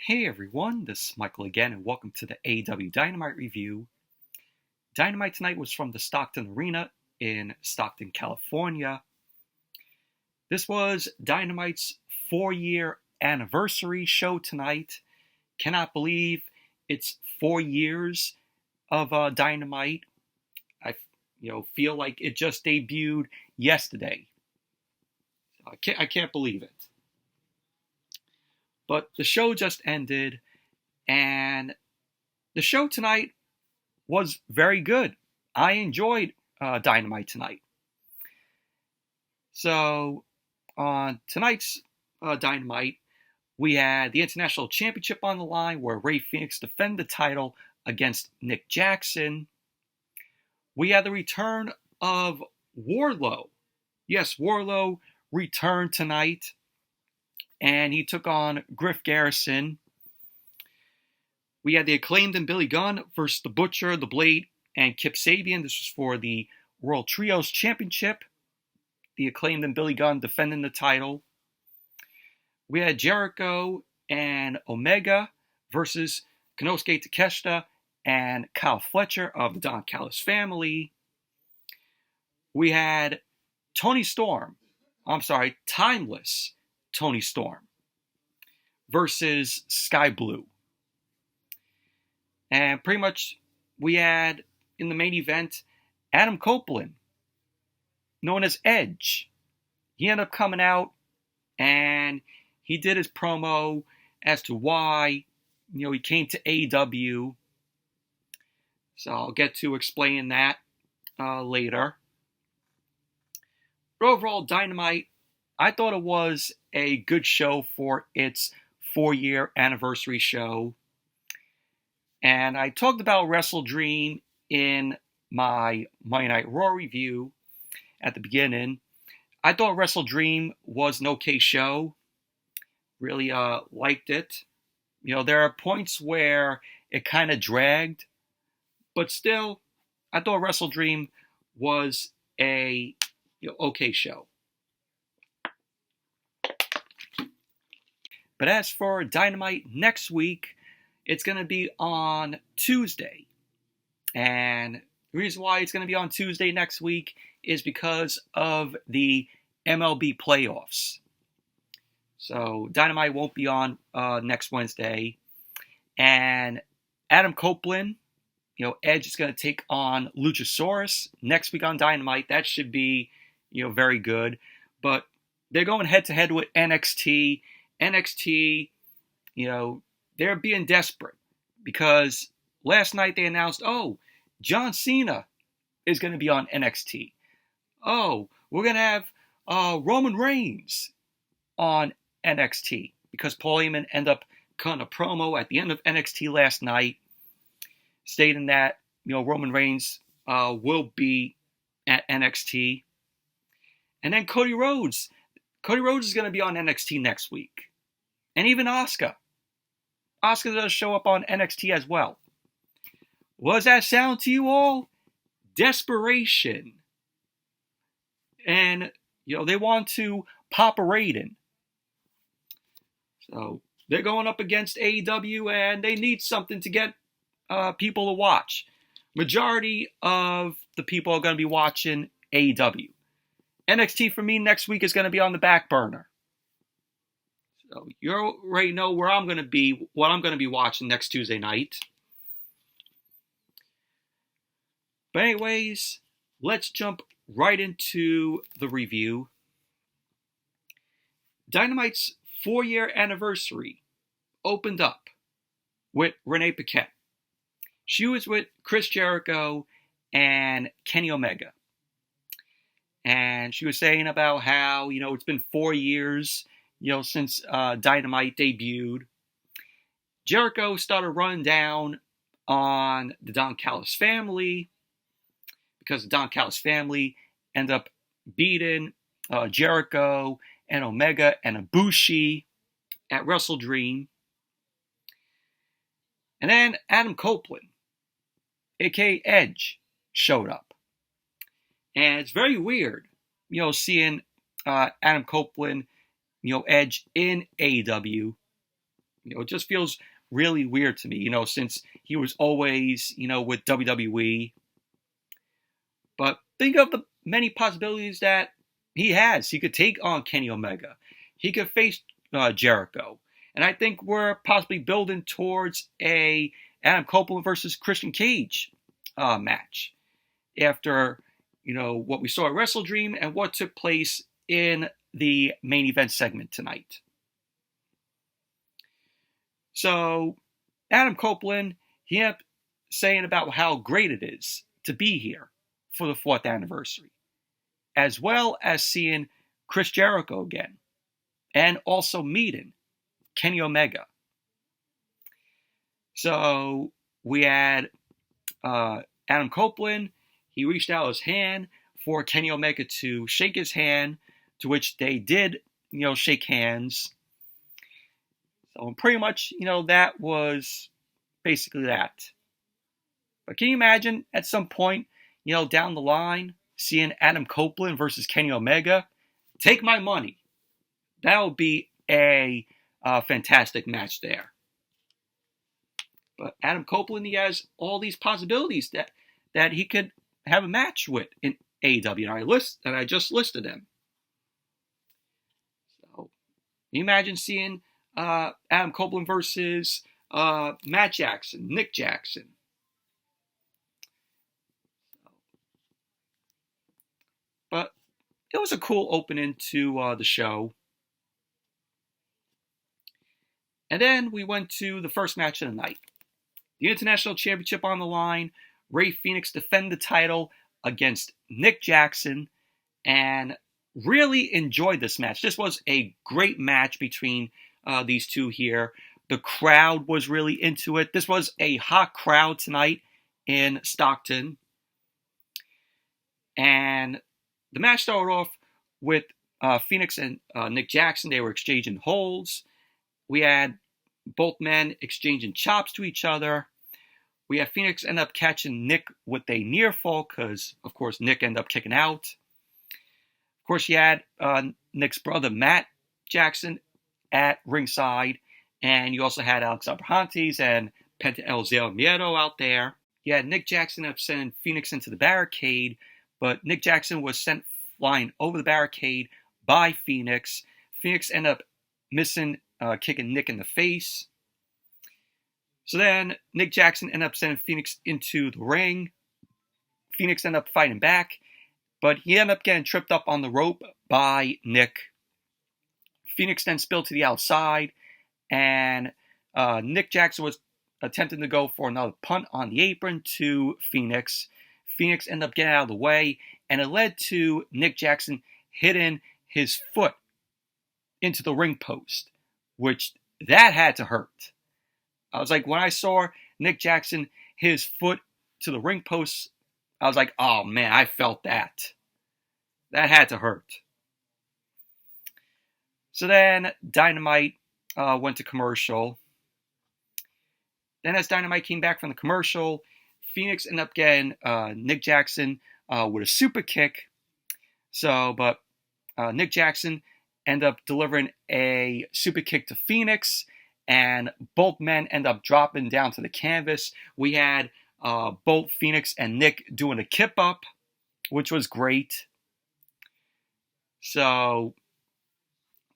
Hey everyone, this is Michael again, and welcome to the AEW Dynamite review. Dynamite tonight was from the Stockton Arena in Stockton, California. This was Dynamite's 4-year anniversary show tonight. Cannot believe it's 4 years of Dynamite. I feel like it just debuted yesterday. I can't believe it. But the show just ended, and the show tonight was very good. I enjoyed Dynamite tonight. So, on tonight's Dynamite, we had the International Championship on the line, where Fenix defended the title against Nick Jackson. We had the return of Warlow. Yes, Warlow returned tonight, and he took on Griff, Garrison. We had the Acclaimed and Billy Gunn versus the Butcher, the Blade, and Kip Sabian. This was for the World Trios Championship. The Acclaimed and Billy Gunn defending the title. We had Jericho and Omega versus Konosuke, Takeshita, and Kyle Fletcher of the Don Callis family. We had Timeless Toni Storm versus Skye Blue. And pretty much we had, in the main event, Adam Copeland, known as Edge. He ended up coming out and he did his promo as to why, he came to AEW. So I'll get to explain that later. But overall, Dynamite, I thought it was a good show for its 4-year anniversary show. And I talked about Wrestle Dream in my Monday Night Raw review at the beginning. I thought Wrestle Dream was an okay show. Really liked it. There are points where it kind of dragged, but still, I thought Wrestle Dream was a okay show. But as for Dynamite next week, it's going to be on Tuesday. And the reason why it's going to be on Tuesday next week is because of the MLB playoffs. So Dynamite won't be on next Wednesday. And Adam Copeland, Edge is going to take on Luchasaurus next week on Dynamite. That should be, very good. But they're going head-to-head with NXT. NXT, they're being desperate because last night they announced, John Cena is going to be on NXT. We're going to have Roman Reigns on NXT because Paul Heyman ended up cutting a promo at the end of NXT last night stating that, Roman Reigns will be at NXT. And then Cody Rhodes. Cody Rhodes is going to be on NXT next week. And even Asuka. Asuka does show up on NXT as well. What does that sound to you all? Desperation. And, they want to pop a rating. So, they're going up against AEW and they need something to get people to watch. Majority of the people are going to be watching AEW. NXT for me next week is going to be on the back burner. So you already know where I'm going to be, what I'm going to be watching next Tuesday night. But anyways, let's jump right into the review. Dynamite's 4-year anniversary opened up with Renee Paquette. She was with Chris Jericho and Kenny Omega. And she was saying about how, it's been 4 years, since Dynamite debuted. Jericho started running down on the Don Callis family because the Don Callis family ended up beating Jericho and Omega and Ibushi at Wrestle Dream. And then Adam Copeland, a.k.a. Edge, showed up. And it's very weird, seeing Adam Copeland, Edge in AEW. It just feels really weird to me, since he was always, with WWE. But think of the many possibilities that he has. He could take on Kenny Omega. He could face Jericho. And I think we're possibly building towards a Adam Copeland versus Christian Cage match after, what we saw at Wrestle Dream and what took place in the main event segment tonight. So, Adam Copeland, he ended up saying about how great it is to be here for the 4th anniversary, as well as seeing Chris Jericho again, and also meeting Kenny Omega. So, we had Adam Copeland. He reached out his hand for Kenny Omega to shake his hand, to which they did, shake hands. So pretty much, that was basically that. But can you imagine at some point, down the line, seeing Adam Copeland versus Kenny Omega? Take my money. That would be a fantastic match there. But Adam Copeland, he has all these possibilities that he could have a match with in AEW, and I just listed them. So, can you imagine seeing Adam Copeland versus Matt Jackson, Nick Jackson? But it was a cool opening to the show. And then we went to the first match of the night. The International Championship on the line. Rey Fenix defend the title against Nick Jackson. And really enjoyed this match. This was a great match between these two here. The crowd was really into it. This was a hot crowd tonight in Stockton. And the match started off with Fenix and Nick Jackson. They were exchanging holds. We had both men exchanging chops to each other. We had Fenix end up catching Nick with a near fall because, of course, Nick ended up kicking out. Of course, you had Nick's brother, Matt Jackson, at ringside. And you also had Alex Abrahantes and Penta El Zero Miedo out there. You had Nick Jackson up sending Fenix into the barricade, but Nick Jackson was sent flying over the barricade by Fenix. Fenix ended up missing, kicking Nick in the face. So then Nick Jackson ended up sending Fenix into the ring. Fenix ended up fighting back, but he ended up getting tripped up on the rope by Nick. Fenix then spilled to the outside, and Nick Jackson was attempting to go for another punt on the apron to Fenix. Fenix ended up getting out of the way, and it led to Nick Jackson hitting his foot into the ring post, which that had to hurt. I was like, when I saw Nick Jackson hit his foot to the ring post, I was like, oh man, I felt that. That had to hurt. So then Dynamite went to commercial. Then as Dynamite came back from the commercial, Fenix ended up getting Nick Jackson with a super kick. But Nick Jackson ended up delivering a super kick to Fenix, and both men end up dropping down to the canvas. We had both Fenix and Nick doing a kip up, which was great. So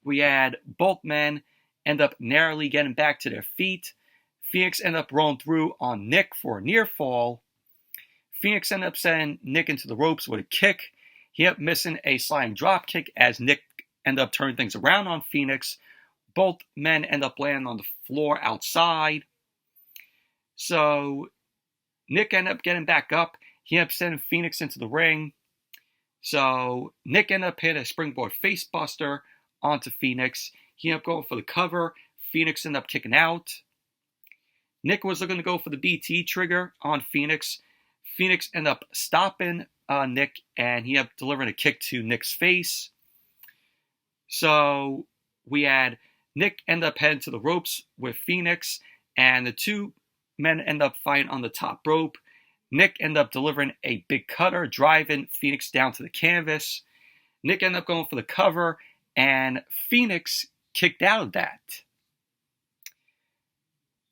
we had both men end up narrowly getting back to their feet. Fenix ended up rolling through on Nick for a near fall. Fenix ended up sending Nick into the ropes with a kick. He ended up missing a sliding drop kick as Nick ended up turning things around on Fenix. Both men end up landing on the floor outside. So Nick ended up getting back up. He ended up sending Fenix into the ring. So Nick ended up hitting a springboard facebuster onto Fenix. He ended up going for the cover. Fenix ended up kicking out. Nick was looking to go for the BT trigger on Fenix. Fenix ended up stopping Nick, and he ended up delivering a kick to Nick's face. So we had Nick end up heading to the ropes with Fenix, and the two men end up fighting on the top rope. Nick ended up delivering a big cutter, driving Fenix down to the canvas. Nick ended up going for the cover, and Fenix kicked out of that.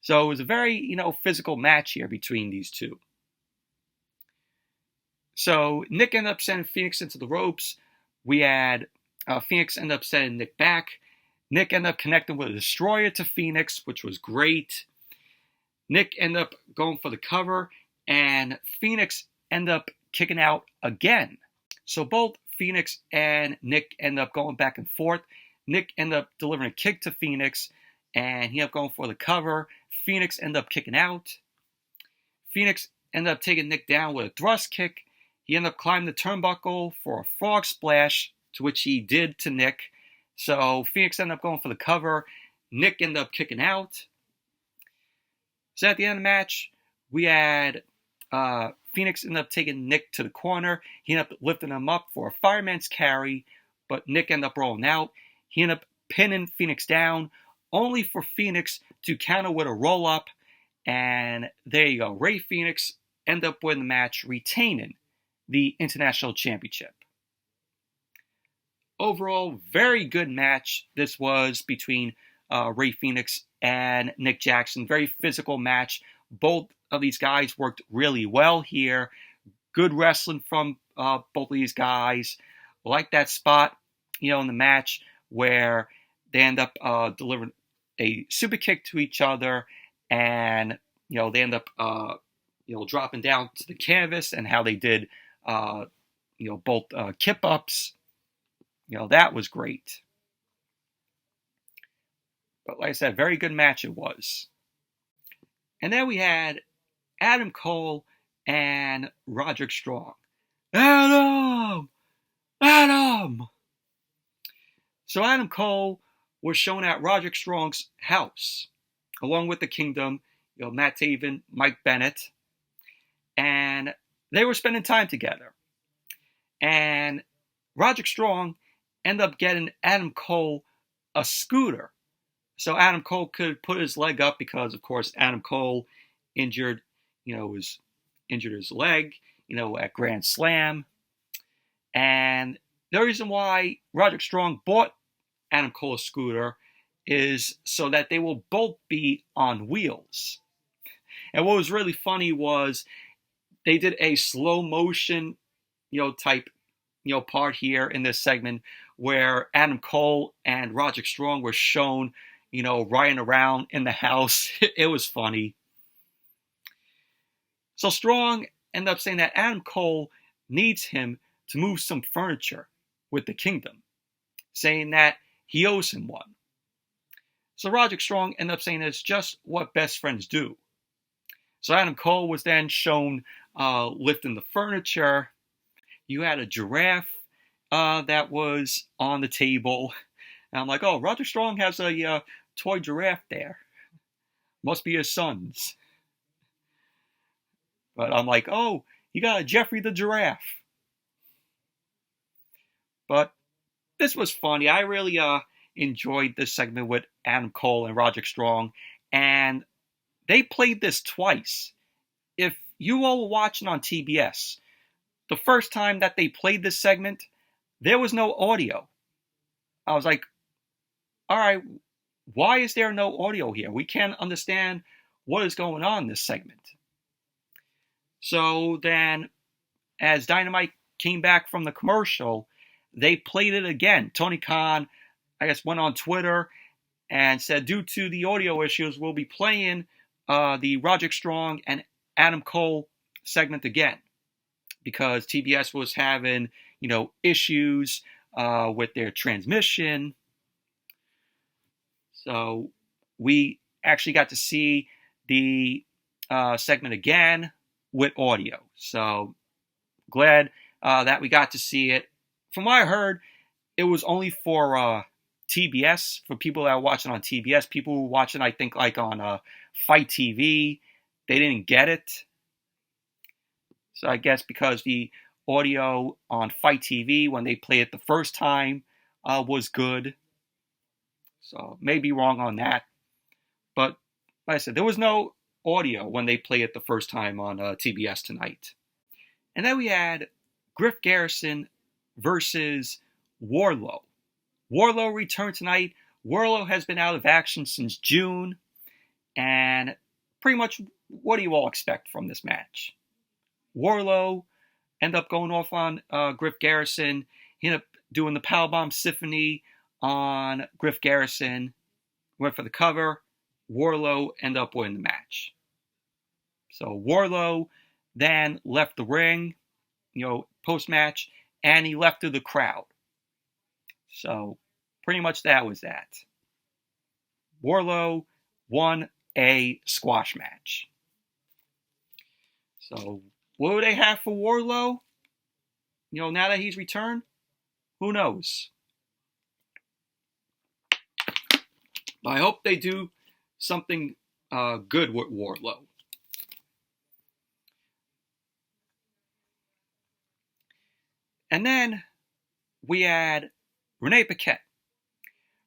So it was a very, physical match here between these two. So Nick ended up sending Fenix into the ropes. We had Fenix end up sending Nick back. Nick ended up connecting with a destroyer to Fenix, which was great. Nick ended up going for the cover, and Fenix ended up kicking out again. So both Fenix and Nick ended up going back and forth. Nick ended up delivering a kick to Fenix, and he ended up going for the cover. Fenix ended up kicking out. Fenix ended up taking Nick down with a thrust kick. He ended up climbing the turnbuckle for a frog splash, to which he did to Nick. So Fenix ended up going for the cover. Nick ended up kicking out. So at the end of the match, we had Fenix ended up taking Nick to the corner. He ended up lifting him up for a fireman's carry, but Nick ended up rolling out. He ended up pinning Fenix down, only for Fenix to counter with a roll-up. And there you go. Rey Fenix ended up winning the match, retaining the International Championship. Overall, very good match this was between Rey Fenix and Nick Jackson. Very physical match. Both of these guys worked really well here. Good wrestling from both of these guys. I like that spot, in the match where they end up delivering a super kick to each other, and they end up dropping down to the canvas, and how they did both kip ups. That was great. But like I said, very good match it was. And then we had Adam Cole and Roderick Strong. Adam! So Adam Cole was shown at Roderick Strong's house, along with the Kingdom, Matt Taven, Mike Bennett, and they were spending time together. And Roderick Strong ended up getting Adam Cole a scooter, so Adam Cole could put his leg up, because of course Adam Cole injured his leg, at Grand Slam. And the reason why Roderick Strong bought Adam Cole a scooter is so that they will both be on wheels. And what was really funny was they did a slow motion, type, part here in this segment where Adam Cole and Roderick Strong were shown, riding around in the house. It was funny. So Strong ended up saying that Adam Cole needs him to move some furniture with the Kingdom, saying that he owes him one. So Roderick Strong ended up saying it's just what best friends do. So Adam Cole was then shown lifting the furniture. You had a giraffe that was on the table. And I'm like, oh, Roderick Strong has a toy giraffe there. Must be his son's. But I'm like, oh, you got a Jeffrey the Giraffe. But this was funny. I really enjoyed this segment with Adam Cole and Roderick Strong. And they played this twice. If you all were watching on TBS, the first time that they played this segment, there was no audio. I was like, all right, why is there no audio here? We can't understand what is going on in this segment. So then, as Dynamite came back from the commercial, they played it again. Tony Khan, I guess, went on Twitter and said, due to the audio issues, we'll be playing the Roderick Strong and Adam Cole segment again, because TBS was having, issues with their transmission. So we actually got to see the segment again with audio. So glad that we got to see it. From what I heard, it was only for TBS, for people that are watching on TBS. People who were watching, I think, like on Fight TV, they didn't get it. So I guess because the audio on Fight TV, when they played it the first time, was good. So may be wrong on that. But like I said, there was no audio when they played it the first time on TBS tonight. And then we had Griff Garrison versus Warlow. Warlow returned tonight. Warlow has been out of action since June. And pretty much, what do you all expect from this match? Warlo ended up going off on Griff Garrison. He ended up doing the Powerbomb Symphony on Griff Garrison. Went for the cover. Warlo ended up winning the match. So Warlo then left the ring, post-match, and he left through the crowd. So pretty much that was that. Warlo won a squash match. So what do they have for Warlo? Now that he's returned? Who knows? But I hope they do something good with Warlo. And then we had Renee Paquette.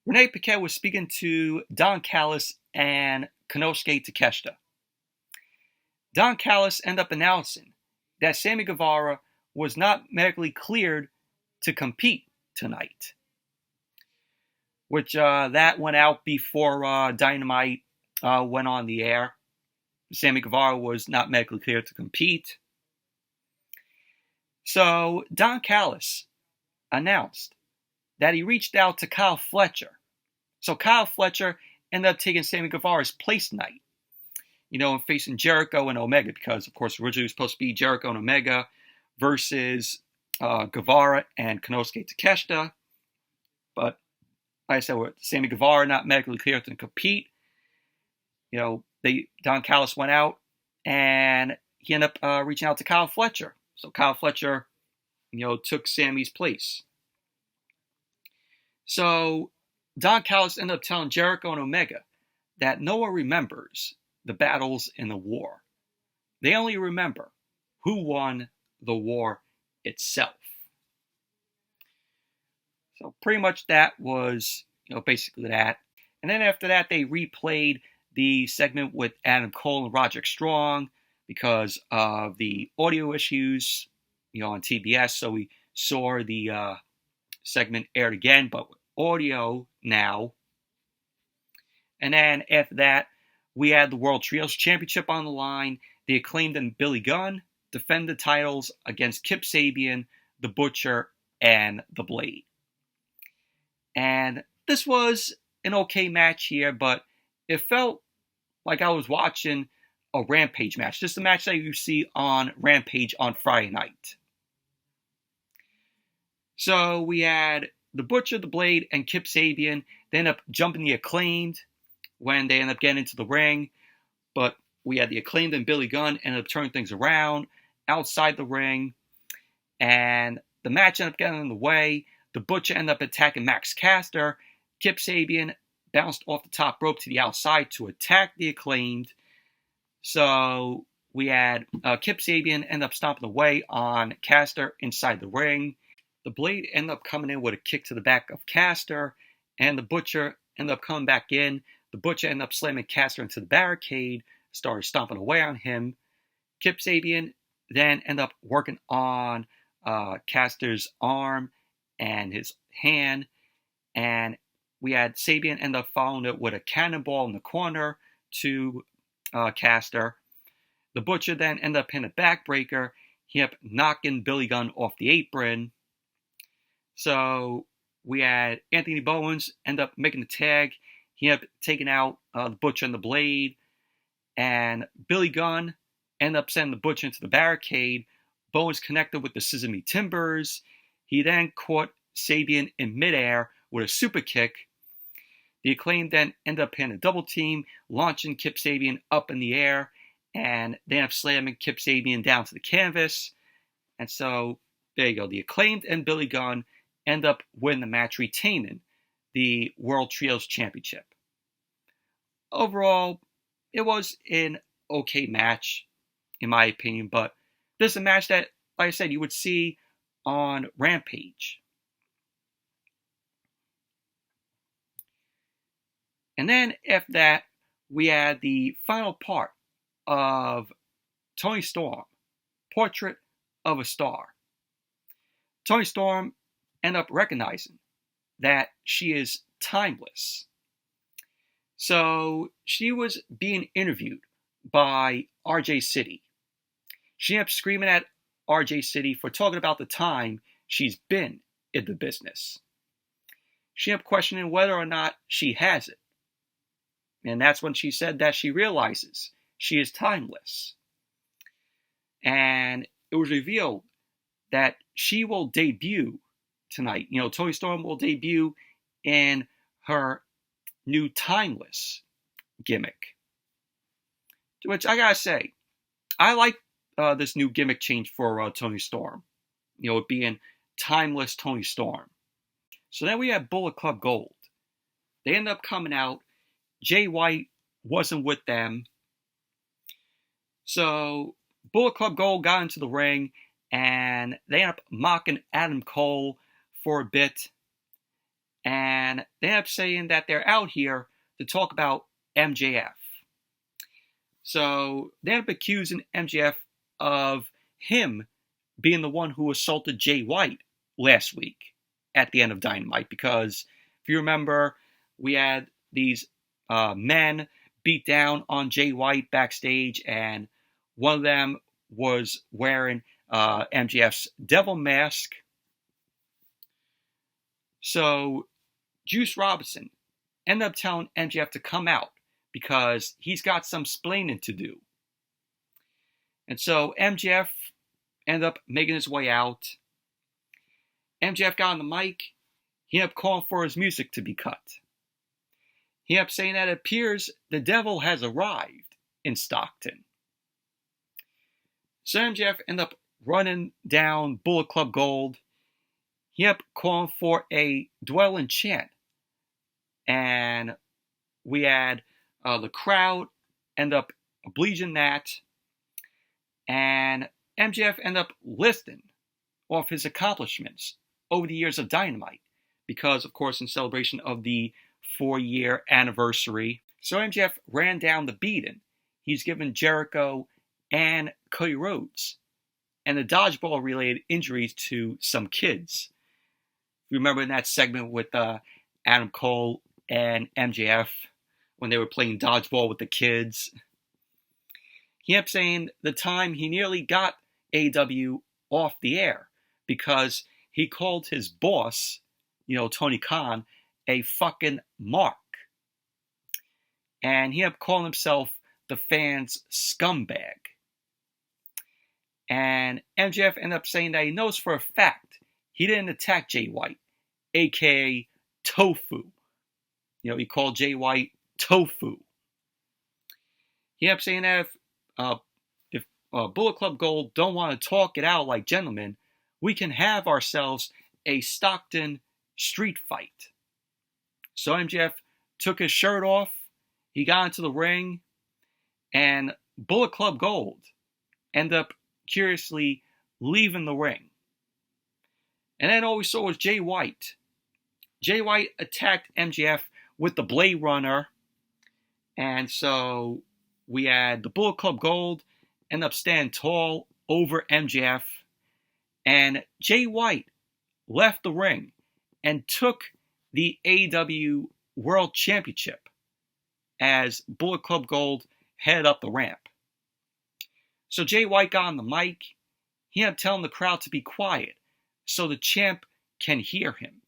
Renee Paquette was speaking to Don Callis and Konosuke Takeshita. Don Callis ended up announcing that Sammy Guevara was not medically cleared to compete tonight. Which that went out before Dynamite went on the air. Sammy Guevara was not medically cleared to compete. So Don Callis announced that he reached out to Kyle Fletcher. So Kyle Fletcher ended up taking Sammy Guevara's place tonight. And facing Jericho and Omega, because of course originally it was supposed to be Jericho and Omega versus Guevara and Konosuke Takeshita. But like I said, with Sammy Guevara not medically cleared to compete, Don Callis went out and he ended up reaching out to Kyle Fletcher. So Kyle Fletcher, took Sammy's place. So Don Callis ended up telling Jericho and Omega that no one remembers the battles in the war. They only remember who won the war itself. So pretty much that was, basically that. And then after that, they replayed the segment with Adam Cole and Roderick Strong because of the audio issues, on TBS. So we saw the segment aired again, but with audio now. And then after that, we had the World Trios Championship on the line. The Acclaimed and Billy Gunn defend the titles against Kip Sabian, The Butcher, and The Blade. And this was an okay match here, but it felt like I was watching a Rampage match. Just a match that you see on Rampage on Friday night. So we had The Butcher, The Blade, and Kip Sabian. They end up jumping the Acclaimed when they end up getting into the ring. But we had the Acclaimed and Billy Gunn ended up turning things around outside the ring. And the match ended up getting in the way. The Butcher ended up attacking Max Caster. Kip Sabian bounced off the top rope to the outside to attack the Acclaimed. So we had Kip Sabian end up stomping away on Caster inside the ring. The Blade ended up coming in with a kick to the back of Caster. And the Butcher ended up coming back in. The Butcher ended up slamming Caster into the barricade. Started stomping away on him. Kip Sabian then ended up working on Caster's arm and his hand. And we had Sabian end up following it with a cannonball in the corner to Caster. The Butcher then ended up hitting a backbreaker. He ended up knocking Billy Gunn off the apron. So we had Anthony Bowens end up making the tag. He ended up taking out the Butcher and the Blade. And Billy Gunn ended up sending the Butcher into the barricade. Bowens connected with the Sesame Timbers. He then caught Sabian in midair with a super kick. The Acclaimed then ended up hitting a double team, launching Kip Sabian up in the air, and they ended up slamming Kip Sabian down to the canvas. And so, there you go. The Acclaimed and Billy Gunn end up winning the match, retaining the World Trios Championship. Overall, it was an okay match, in my opinion, but this is a match that, like I said, you would see on Rampage. And then after that, we had the final part of Toni Storm, Portrait of a Star. Toni Storm ended up recognizing that she is timeless. So she was being interviewed by RJ City. She ended up screaming at RJ City for talking about the time she's been in the business. She ended up questioning whether or not she has it. And that's when she said that she realizes she is timeless. And it was revealed that she will debut tonight. Toni Storm will debut in her new Timeless gimmick. Which I gotta say, I like this new gimmick change for Toni Storm. It being Timeless Toni Storm. So then we have Bullet Club Gold. They end up coming out. Jay White wasn't with them. So Bullet Club Gold got into the ring and they end up mocking Adam Cole for a bit. And they end up saying that they're out here to talk about MJF. So they end up accusing MJF of him being the one who assaulted Jay White last week at the end of Dynamite. Because if you remember, we had these men beat down on Jay White backstage, and one of them was wearing MJF's devil mask. So Juice Robinson ended up telling MJF to come out because he's got some splaining to do. And so MJF ended up making his way out. MJF got on the mic. He ended up calling for his music to be cut. He ended up saying that it appears the devil has arrived in Stockton. So MJF ended up running down Bullet Club Gold. He ended up calling for a dwelling chant. And we had the crowd end up bleeding that. And MJF ended up listing off his accomplishments over the years of Dynamite. Because, of course, in celebration of the 4-year anniversary. So MJF ran down the beating. He's given Jericho and Cody Rhodes and the dodgeball related injuries to some kids. Remember in that segment with Adam Cole and MJF when they were playing dodgeball with the kids? He kept saying the time he nearly got AEW off the air because he called his boss, Tony Khan, a fucking mark. And he ended up calling himself the fans' scumbag. And MJF ended up saying that he knows for a fact he didn't attack Jay White, a.k.a. Tofu. He called Jay White Tofu. He ended up saying that if Bullet Club Gold don't want to talk it out like gentlemen, we can have ourselves a Stockton street fight. So MJF took his shirt off, he got into the ring, and Bullet Club Gold ended up curiously leaving the ring. And then all we saw was Jay White. Jay White attacked MJF with the Blade Runner. And so we had the Bullet Club Gold end up standing tall over MJF. And Jay White left the ring and took the AEW World Championship as Bullet Club Gold headed up the ramp. So Jay White got on the mic. He ended up telling the crowd to be quiet so the champ can hear him.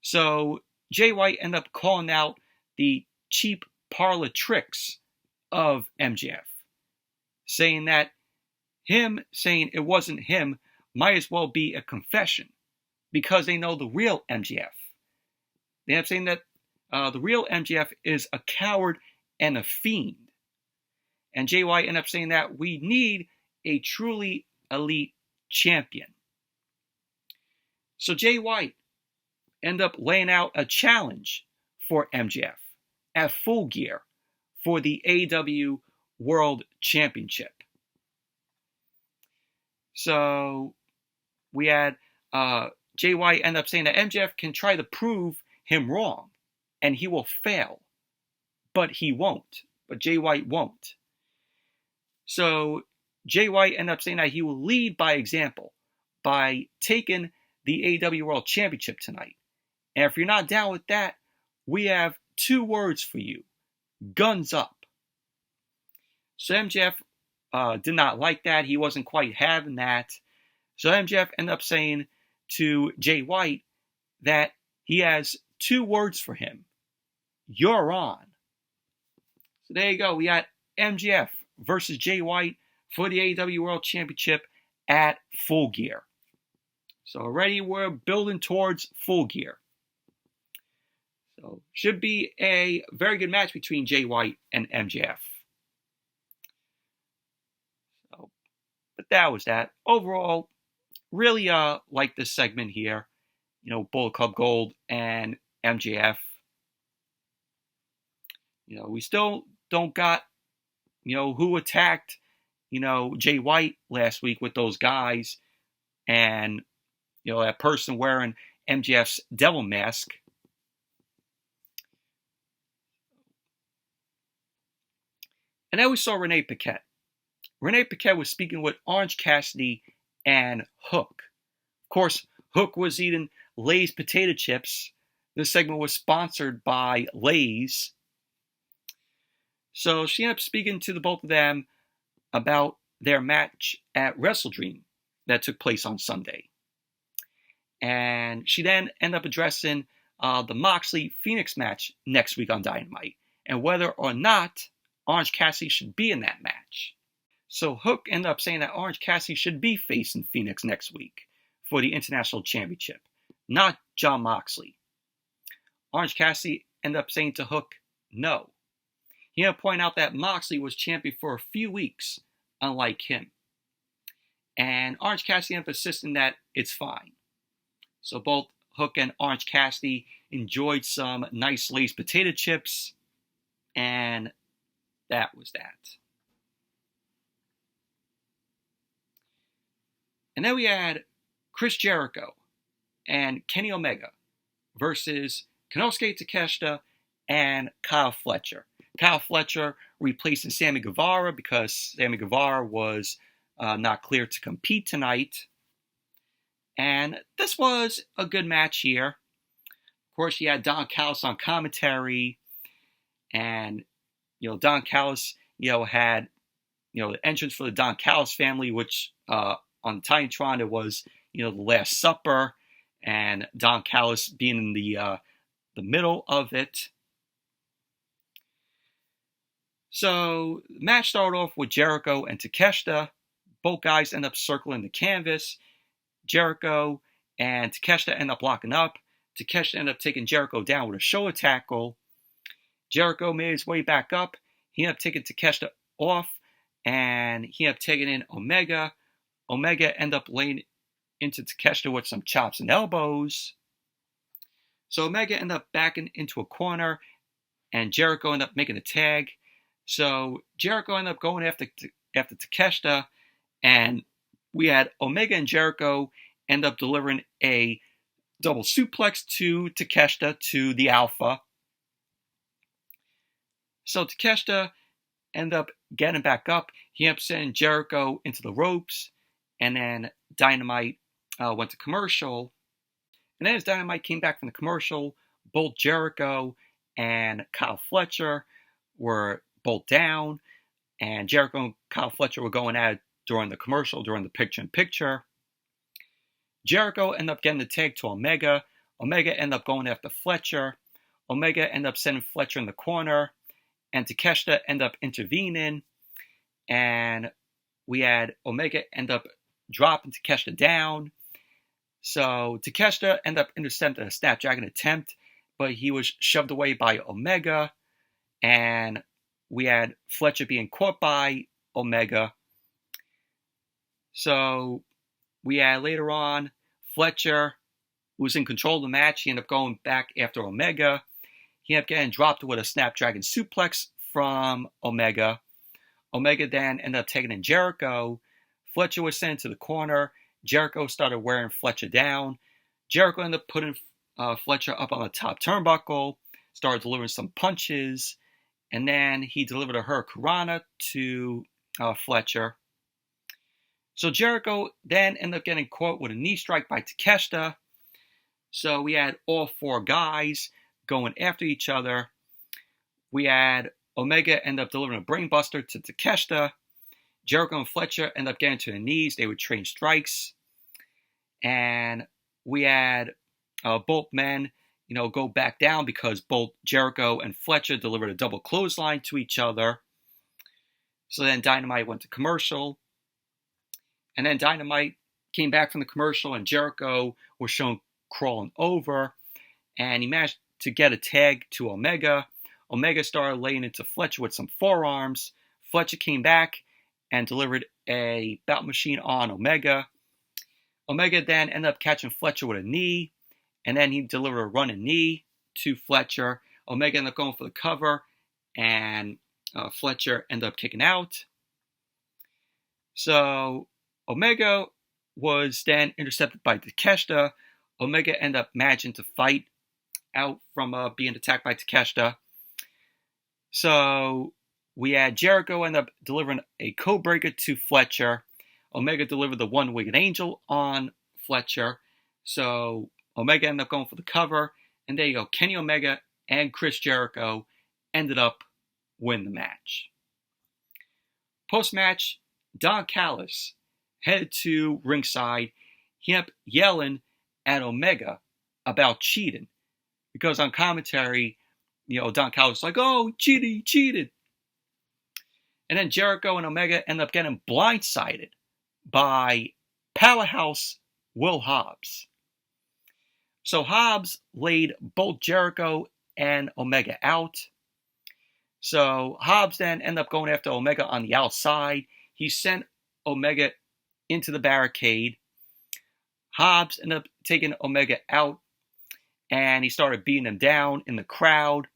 So Jay White ended up calling out the cheap parlor tricks of MJF, saying that him saying it wasn't him might as well be a confession because they know the real MJF. They end up saying that the real MJF is a coward and a fiend. And Jay White ended up saying that we need a truly elite champion. So Jay White ended up laying out a challenge for MJF at Full Gear for the AEW World Championship. So we had Jay White end up saying that MJF can try to prove him wrong and he will fail, but he won't. But Jay White won't. So Jay White ended up saying that he will lead by example by taking the AEW World Championship tonight. And if you're not down with that, we have 2 words for you. Guns up. So MJF did not like that. He wasn't quite having that. So MJF ended up saying to Jay White that he has 2 words for him. You're on. So there you go. We got MJF versus Jay White for the AEW World Championship at Full Gear. So already we're building towards Full Gear. So should be a very good match between Jay White and MJF. So, but that was that. Overall, really like this segment here. You know, Bullet Club Gold and MJF. You know, we still don't got, you know, who attacked, you know, Jay White last week with those guys. And, you know, that person wearing MJF's devil mask. And then we saw Renee Paquette. Renee Paquette was speaking with Orange Cassidy and Hook. Of course, Hook was eating Lay's potato chips. This segment was sponsored by Lay's. So she ended up speaking to the both of them about their match at Wrestle Dream that took place on Sunday. And she then ended up addressing the Moxley Fenix match next week on Dynamite and whether or not Orange Cassidy should be in that match. So Hook ended up saying that Orange Cassidy should be facing Fenix next week for the International Championship, not Jon Moxley. Orange Cassidy ended up saying to Hook, no. He ended up pointing out that Moxley was champion for a few weeks, unlike him. And Orange Cassidy ended up insisting that it's fine. So both Hook and Orange Cassidy enjoyed some nice Lay's potato chips, and that was that. And then we had Chris Jericho and Kenny Omega versus Konosuke Takeshita and Kyle Fletcher. Kyle Fletcher replacing Sammy Guevara because Sammy Guevara was not clear to compete tonight. And this was a good match here. Of course, you had Don Callis on commentary. And, you know, Don Callis, you know, had, you know, the entrance for the Don Callis family, which on Titantron it was, you know, the Last Supper. And Don Callis being in the middle of it. So the match started off with Jericho and Takeshita. Both guys end up circling the canvas. Jericho and Takeshita end up locking up. Takeshita ended up taking Jericho down with a shoulder tackle. Jericho made his way back up. He ended up taking Takeshita off. And he ended up taking in Omega. Omega ended up laying into Takeshita with some chops and elbows. So Omega ended up backing into a corner. And Jericho ended up making a tag. So Jericho ended up going after Takeshita, and we had Omega and Jericho end up delivering a double suplex to Takeshita to the Alpha. So Takeshita ended up getting back up. He ended up sending Jericho into the ropes, and then Dynamite went to commercial. And then as Dynamite came back from the commercial, both Jericho and Kyle Fletcher were both down, and Jericho and Kyle Fletcher were going at it during the commercial, during the picture-in-picture. Jericho ended up getting the tag to Omega. Omega ended up going after Fletcher. Omega ended up sending Fletcher in the corner, and Takeshita ended up intervening, and we had Omega end up dropping Takeshita down. So Takeshita ended up intercepting a Snapdragon attempt, but he was shoved away by Omega, and we had Fletcher being caught by Omega. So we had later on Fletcher, who was in control of the match. He ended up going back after Omega. He ended up getting dropped with a Snapdragon suplex from Omega. Omega then ended up taking in Jericho. Fletcher was sent to the corner. Jericho started wearing Fletcher down. Jericho ended up putting Fletcher up on the top turnbuckle, started delivering some punches. And then he delivered a Hurricanrana to Fletcher. So Jericho then ended up getting caught with a knee strike by Takeshita. So we had all 4 guys going after each other. we had Omega end up delivering a brainbuster to Takeshita. Jericho and Fletcher end up getting to their knees. They would trade strikes. And we had both men, go back down because both Jericho and Fletcher delivered a double clothesline to each other. So then Dynamite went to commercial. And then Dynamite came back from the commercial and Jericho was shown crawling over. And he managed to get a tag to Omega. Omega started laying into Fletcher with some forearms. Fletcher came back and delivered a bout machine on Omega. Omega then ended up catching Fletcher with a knee. And then he delivered a running knee to Fletcher. Omega ended up going for the cover. And Fletcher ended up kicking out. So Omega was then intercepted by Takeshita. Omega ended up managing to fight out from being attacked by Takeshita. So we had Jericho end up delivering a code breaker to Fletcher. Omega delivered the one-winged angel on Fletcher. So Omega ended up going for the cover. And there you go. Kenny Omega and Chris Jericho ended up winning the match. Post-match, Don Callis headed to ringside. He ended up yelling at Omega about cheating. Because on commentary, Don Callis was like, oh, he cheated. And then Jericho and Omega end up getting blindsided by Powerhouse Will Hobbs. So Hobbs laid both Jericho and Omega out. So Hobbs then ended up going after Omega on the outside. He sent Omega into the barricade. Hobbs ended up taking Omega out. And he started beating him down in the crowd.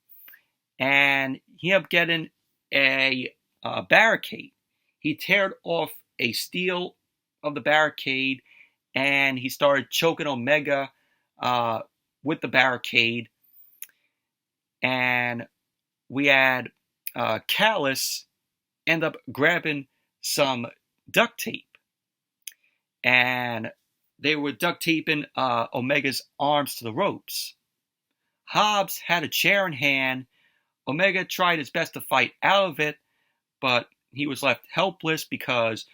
And he ended up getting a barricade. He teared off a steel of the barricade. And he started choking Omega with the barricade. And we had Callis end up grabbing some duct tape. And they were duct taping Omega's arms to the ropes. Hobbs had a chair in hand. Omega tried his best to fight out of it, but he was left helpless because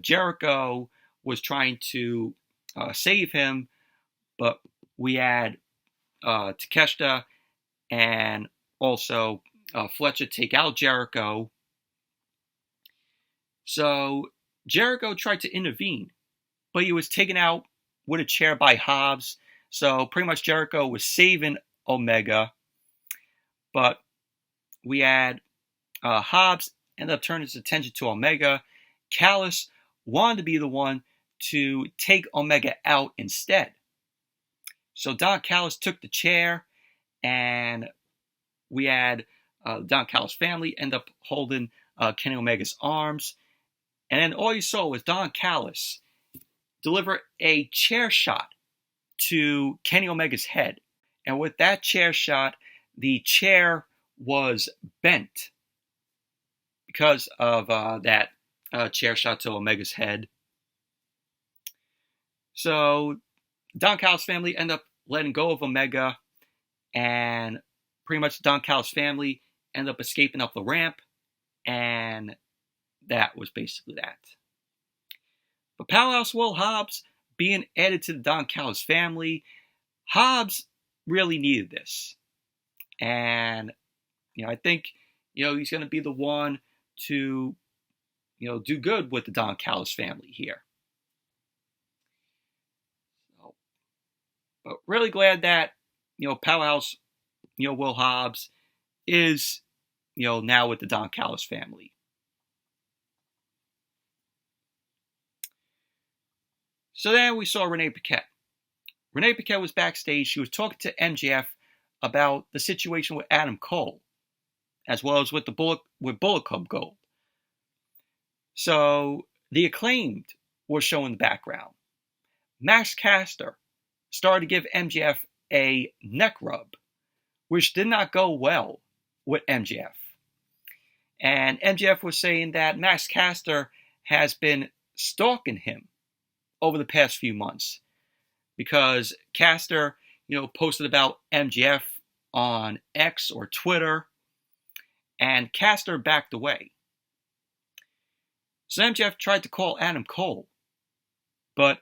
Jericho was trying to save him. But we had Takeshita and also Fletcher take out Jericho. So Jericho tried to intervene, but he was taken out with a chair by Hobbs. So pretty much Jericho was saving Omega. But we had Hobbs end up turning his attention to Omega. Callis wanted to be the one to take Omega out instead. So Don Callis took the chair, and we had Don Callis' family end up holding Kenny Omega's arms. And then all you saw was Don Callis deliver a chair shot to Kenny Omega's head. And with that chair shot, the chair was bent because of that chair shot to Omega's head. So Don Callis' family ended up letting go of Omega, and pretty much Don Callis' family ended up escaping up the ramp, and that was basically that. But Powerhouse Will Hobbs being added to the Don Callis family, Hobbs really needed this. And, I think, he's going to be the one to, do good with the Don Callis family here. So, but really glad that, Powerhouse, Will Hobbs is, now with the Don Callis family. So then we saw Renee Paquette. Renee Paquette was backstage. She was talking to MJF about the situation with Adam Cole, as well as with Bullet Club Gold. So the Acclaimed was shown in the background. Max Caster started to give MJF a neck rub, which did not go well with MJF. And MJF was saying that Max Caster has been stalking him over the past few months because Caster, posted about MJF on X or Twitter. and Caster backed away. So MJF tried to call Adam Cole, but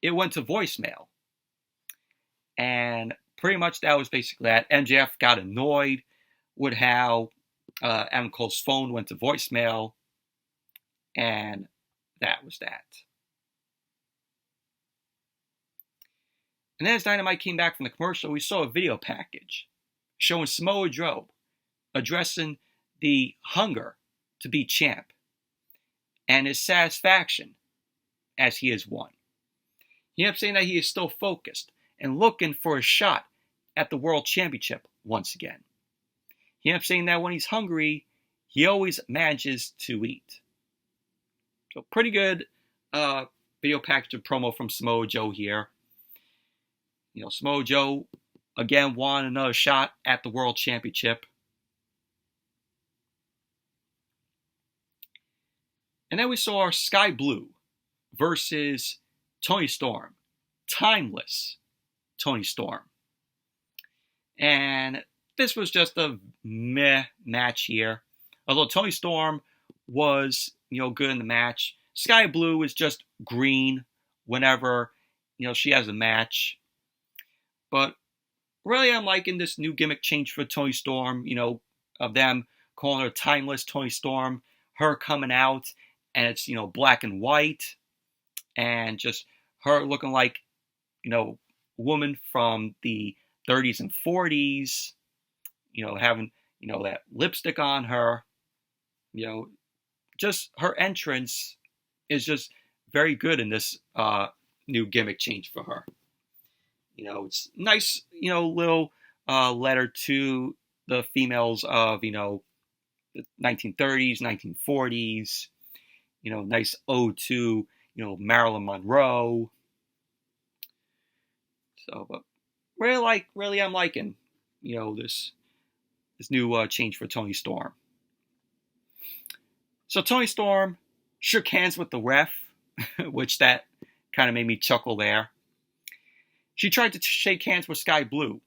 it went to voicemail. And pretty much that was basically that. MJF got annoyed with how Adam Cole's phone went to voicemail, and that was that. And then as Dynamite came back from the commercial, we saw a video package showing Samoa Joe addressing the hunger to be champ and his satisfaction as he has won. He kept saying that he is still focused and looking for a shot at the World Championship once again. He kept saying that when he's hungry, he always manages to eat. So pretty good video package of promo from Samoa Joe here. You know, Samoa Joe again won another shot at the World Championship. And then we saw our Skye Blue versus Toni Storm. Timeless Toni Storm. And this was just a meh match here. Although Toni Storm was, good in the match. Skye Blue is just green whenever, she has a match. But really, I'm liking this new gimmick change for Toni Storm, of them calling her Timeless Toni Storm, her coming out, and it's, black and white, and just her looking like, woman from the 30s and 40s, having, that lipstick on her, just her entrance is just very good in this new gimmick change for her. It's nice, little letter to the females of, the 1930s, 1940s, nice ode to, Marilyn Monroe. So, but really I'm liking, this new change for Toni Storm. So Toni Storm shook hands with the ref, which that kind of made me chuckle there. She tried to shake hands with Skye Blue,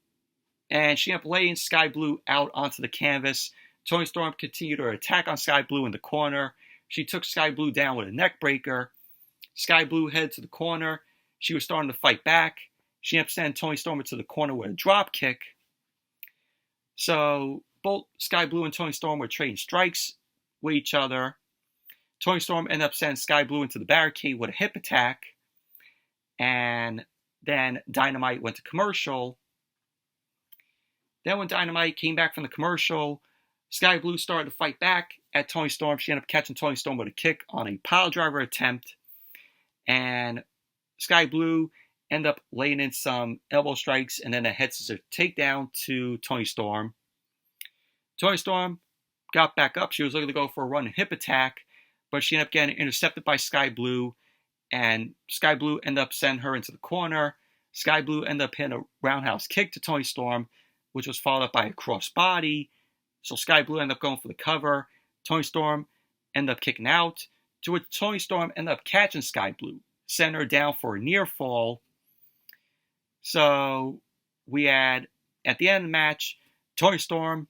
and she ended up laying Skye Blue out onto the canvas. Toni Storm continued her attack on Skye Blue in the corner. She took Skye Blue down with a neck breaker. Skye Blue headed to the corner. She was starting to fight back. She ended up sending Toni Storm to the corner with a drop kick. So both Skye Blue and Toni Storm were trading strikes with each other. Toni Storm ended up sending Skye Blue into the barricade with a hip attack. And then Dynamite went to commercial. Then when Dynamite came back from the commercial, Skye Blue started to fight back at Toni Storm. She ended up catching Toni Storm with a kick on a piledriver attempt. And Skye Blue ended up laying in some elbow strikes and then a head scissor takedown to Toni Storm. Toni Storm got back up. She was looking to go for a run and hip attack, but she ended up getting intercepted by Skye Blue. And Skye Blue ended up sending her into the corner. Skye Blue ended up hitting a roundhouse kick to Toni Storm, which was followed up by a crossbody. So Skye Blue ended up going for the cover. Toni Storm ended up kicking out, to which Toni Storm ended up catching Skye Blue, sending her down for a near fall. So we had, at the end of the match, Toni Storm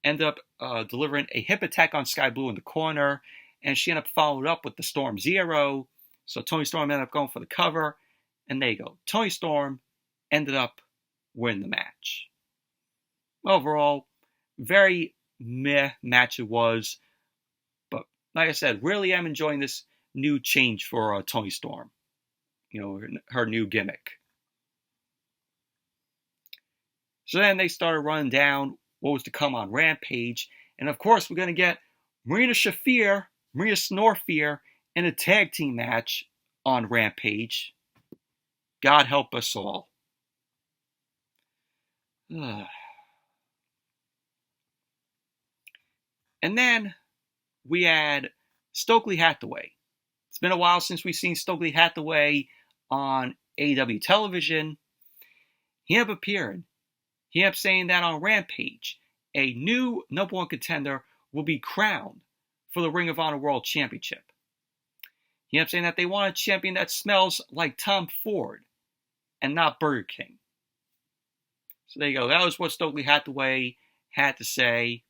ended up delivering a hip attack on Skye Blue in the corner, and she ended up following up with the Storm Zero. So Toni Storm ended up going for the cover, and there you go. Toni Storm ended up winning the match. Overall, very meh match it was, but like I said, really am enjoying this new change for Toni Storm. Her new gimmick. So then they started running down what was to come on Rampage, and of course we're going to get Marina Snorfear in a tag team match on Rampage. God help us all. And then we had Stokely Hathaway. It's been a while since we've seen Stokely Hathaway on AEW television. He ended up appearing. He ended up saying that on Rampage, a new number one contender will be crowned for the Ring of Honor World Championship. He ended up saying that they want a champion that smells like Tom Ford and not Burger King. So there you go. That was what Stokely Hathaway had to say.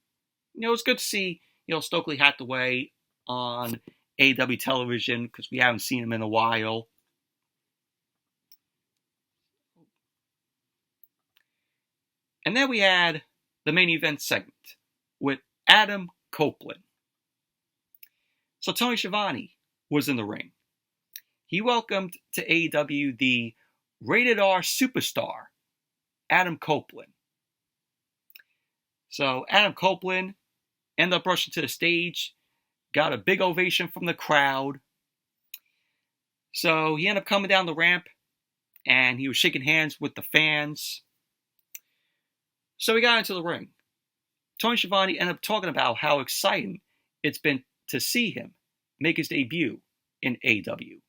it's good to see, Stokely Hathaway on AEW television because we haven't seen him in a while. And then we had the main event segment with Adam Copeland. So Tony Schiavone was in the ring. He welcomed to AEW the rated R superstar, Adam Copeland. So Adam Copeland ended up rushing to the stage, got a big ovation from the crowd. So he ended up coming down the ramp, and he was shaking hands with the fans. So he got into the ring. Tony Schiavone ended up talking about how exciting it's been to see him make his debut in AEW.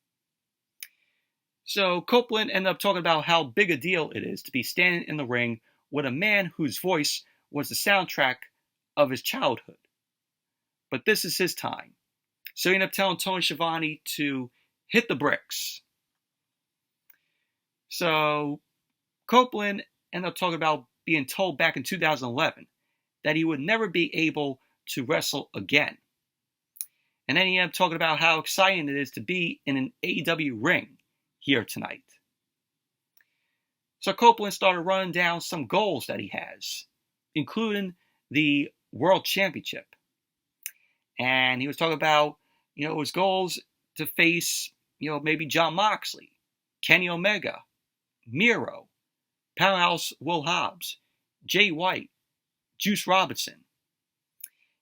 So Copeland ended up talking about how big a deal it is to be standing in the ring with a man whose voice was the soundtrack of his childhood. But this is his time. So he ended up telling Tony Schiavone to hit the bricks. So Copeland ended up talking about being told back in 2011 that he would never be able to wrestle again. And then he ended up talking about how exciting it is to be in an AEW ring here tonight. So Copeland started running down some goals that he has, including the World Championship. And he was talking about, his goals to face, maybe Jon Moxley, Kenny Omega, Miro, Powerhouse Will Hobbs, Jay White, Juice Robinson.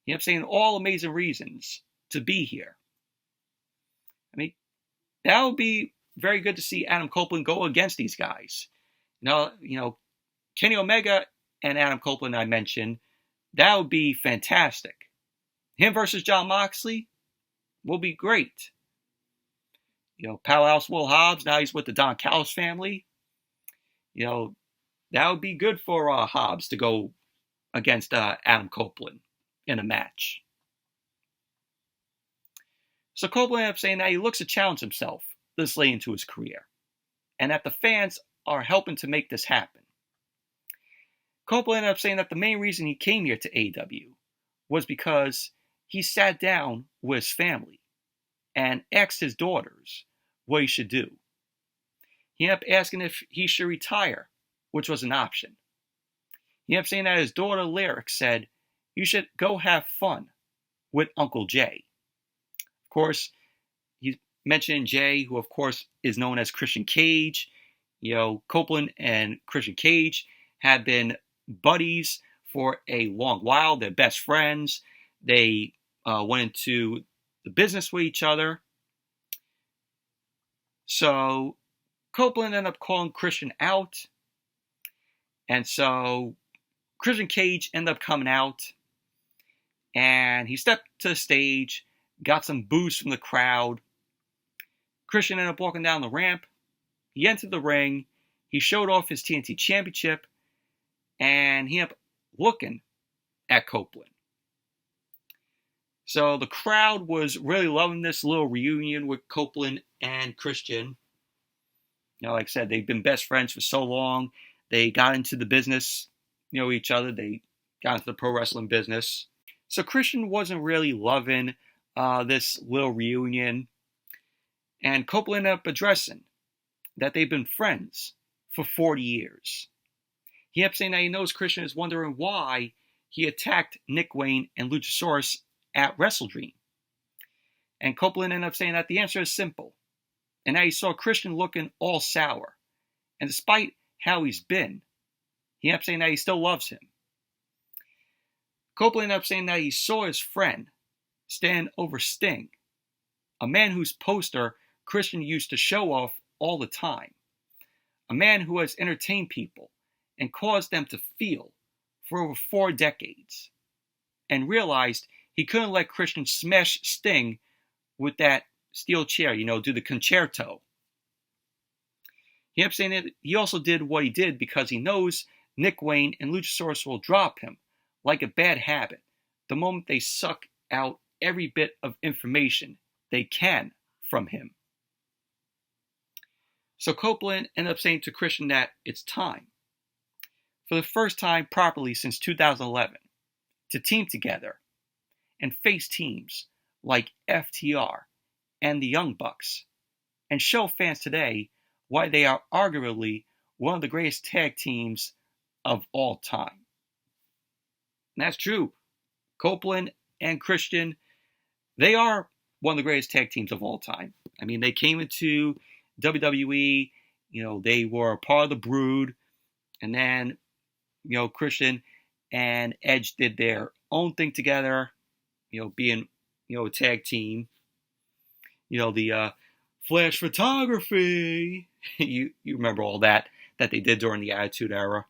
He ended up saying all amazing reasons to be here. I mean, that would be very good to see Adam Copeland go against these guys. Kenny Omega and Adam Copeland I mentioned, that would be fantastic. Him versus Jon Moxley will be great. Powerhouse Will Hobbs, now he's with the Don Callis family. That would be good for Hobbs to go against Adam Copeland in a match. So Copeland ended up saying that he looks to challenge himself this late into his career, and that the fans are helping to make this happen. Copeland ended up saying that the main reason he came here to AEW was because he sat down with his family and asked his daughters what he should do. He ended up asking if he should retire, which was an option. He ended up saying that his daughter Lyric said, "You should go have fun with Uncle Jay." Of course, he's mentioning Jay, who of course is known as Christian Cage. Copeland and Christian Cage have been buddies for a long while. They're best friends. They went into the business with each other. So Copeland ended up calling Christian out. And so Christian Cage ended up coming out. And he stepped to the stage, got some boos from the crowd. Christian ended up walking down the ramp. He entered the ring. He showed off his TNT Championship. And he ended up looking at Copeland. So the crowd was really loving this little reunion with Copeland and Christian. Like I said, they've been best friends for so long. They got into the business, each other. They got into the pro wrestling business. So Christian wasn't really loving this little reunion. And Copeland ended up addressing that they've been friends for 40 years. He ended up saying that he knows Christian is wondering why he attacked Nick Wayne and Luchasaurus at WrestleDream. And Copeland ended up saying that the answer is simple, and that he saw Christian looking all sour. And despite how he's been, he ended up saying that he still loves him. Copeland ended up saying that he saw his friend stand over Sting, a man whose poster Christian used to show off all the time, a man who has entertained people and caused them to feel for over 4 decades, and realized he couldn't let Christian smash Sting with that steel chair, do the concerto. He ended up saying that he also did what he did because he knows Nick Wayne and Luchasaurus will drop him like a bad habit the moment they suck out every bit of information they can from him. So Copeland ended up saying to Christian that it's time. For the first time properly since 2011, to team together and face teams like FTR and the Young Bucks and show fans today why they are arguably one of the greatest tag teams of all time. And that's true. Copeland and Christian, they are one of the greatest tag teams of all time. I mean, they came into WWE, they were a part of the Brood, and then, Christian and Edge did their own thing together, being, a tag team. The flash photography. you remember all that they did during the Attitude Era.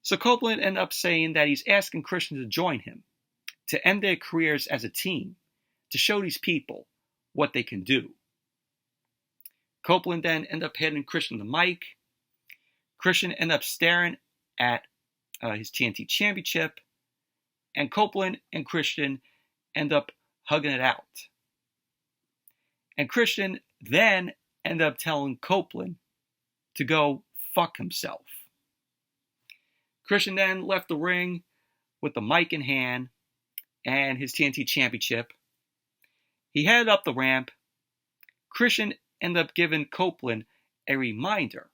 So Copeland ended up saying that he's asking Christian to join him, to end their careers as a team, to show these people what they can do. Copeland then ended up handing Christian the mic. Christian ended up staring at his TNT Championship, and Copeland and Christian end up hugging it out. And Christian then ended up telling Copeland to go fuck himself. Christian then left the ring with the mic in hand and his TNT Championship. He headed up the ramp. Christian ended up giving Copeland a reminder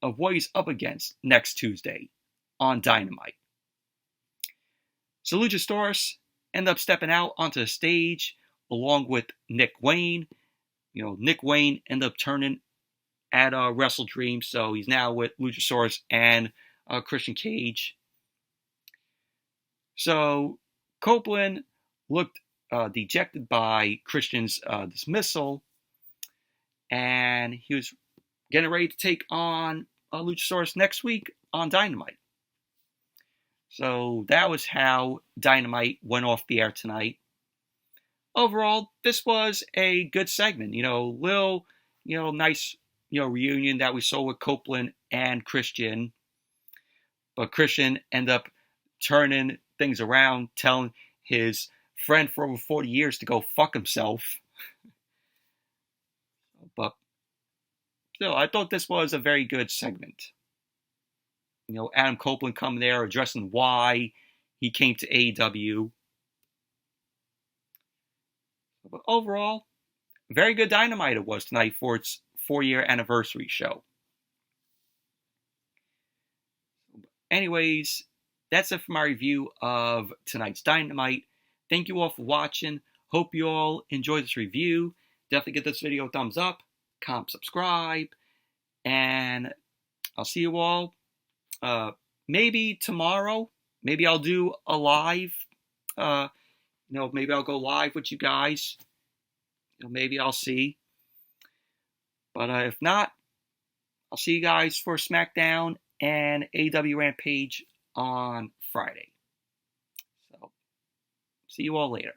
of what he's up against next Tuesday on Dynamite. So Luchasaurus ended up stepping out onto the stage along with Nick Wayne. Nick Wayne ended up turning at Wrestle Dream, so he's now with Luchasaurus and Christian Cage. So Copeland looked dejected by Christian's dismissal, and he was getting ready to take on Luchasaurus next week on Dynamite. So that was how Dynamite went off the air tonight. Overall, this was a good segment. Little, nice, reunion that we saw with Copeland and Christian. But Christian ended up turning things around, telling his friend for over 40 years to go fuck himself. But still, I thought this was a very good segment. Adam Copeland coming there addressing why he came to AEW. But overall, very good Dynamite it was tonight for its 4-year anniversary show. Anyways, that's it for my review of tonight's Dynamite. Thank you all for watching. Hope you all enjoyed this review. Definitely give this video a thumbs up, comment, subscribe, and I'll see you all maybe tomorrow. Maybe I'll do a live. Maybe I'll go live with you guys. Maybe I'll see. But if not, I'll see you guys for SmackDown and AEW Rampage on Friday. So, see you all later.